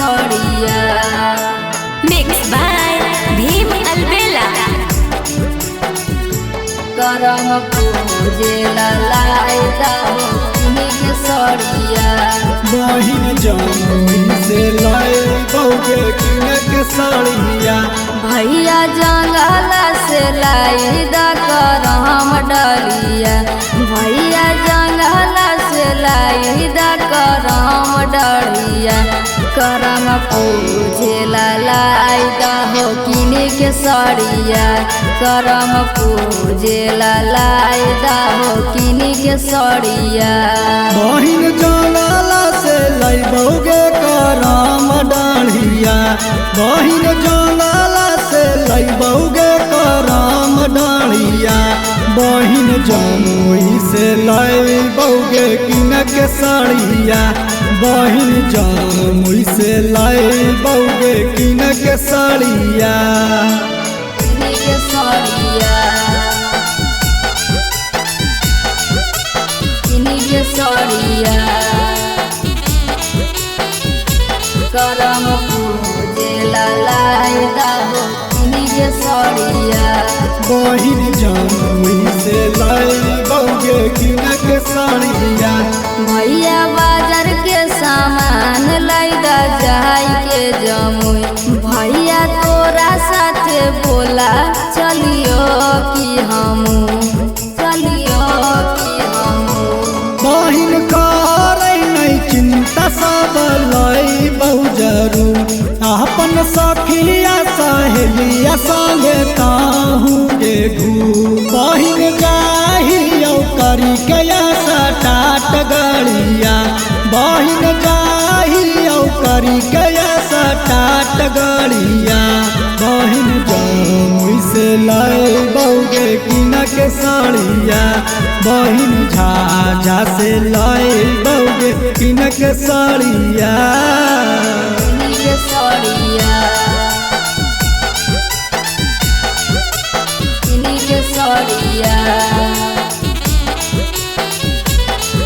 सड़िया mix by Bhim अलबेला। करम पूजेला लायदा हो किनी के सड़िया बहिन जमुई से लाए बहुगे किने के साड़िया भैया जंगला से लाइदा करम डलिया भैया जंगला से लाइदा करम डलिया करम पूजेला लायदा हो किनी के सड़िया करम पूजेला लायदा हो किनी के सड़िया बहिन जंगला से लाई बहुगे करम डाढ़िया बहिन जंगला से लाई बहुगे करम डाढ़िया बहिन जमुई से लाई बहुगे किने के साड़िया बहिन जमुई से लाई बहुगे किने के साड़िया किनी के सड़िया किनी के सड़िया करम पूजेला लायदा हो किनी के सड़िया बहिन जमुई से लाई बहुगे किने के साड़िया भैया बाजार के सामान लाइदा जाई के जमुई भैया तोरा साथे बोला चलियो कि हमू चलियो कि हमू बहिन करे नहीं चिंता सब लाई बहु जरूर अपन सखिया सहेलिया संगे ताहू के घू बहिन जाहियो करी के टाट गड़िया बहिन जाहियो करी के टाट गड़िया बहिन जमुई से लाए बहुगे किना के साड़िया बहिन झाझा से लाए बहुगे किना के साड़िया किनी के सड़िया किनी के सड़िया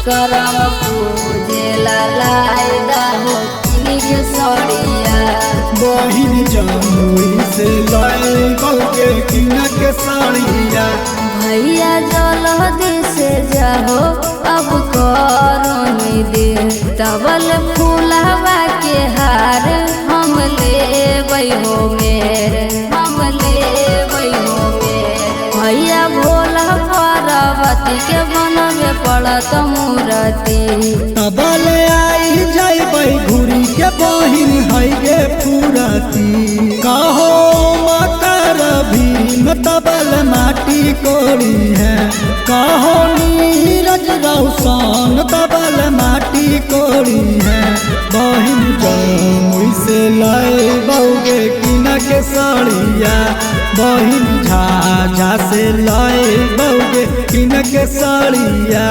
करम पूजेला लायदा हो किनी के सड़िया बहिन जमुई से लाए बहुगे किना के साड़िया भैया जल्दी से जाओ अब करो नहीं दे तबल फूलवा के हार हम ले हो मेरे हम ले हो मेरे भैया भोला पार्वती के बनबे पड़त मूर्ति तबल आई जाए घुरी के बहिन है गे फूरती कहो मकर भीम तबल माटी कोड़ी है कहो नीरज रौशन तबल माटी कोड़ी है बहिन जमुई से लाए बहुगे किना के साड़िया बहिन झाझा से लाए बहुगे किना के साड़िया।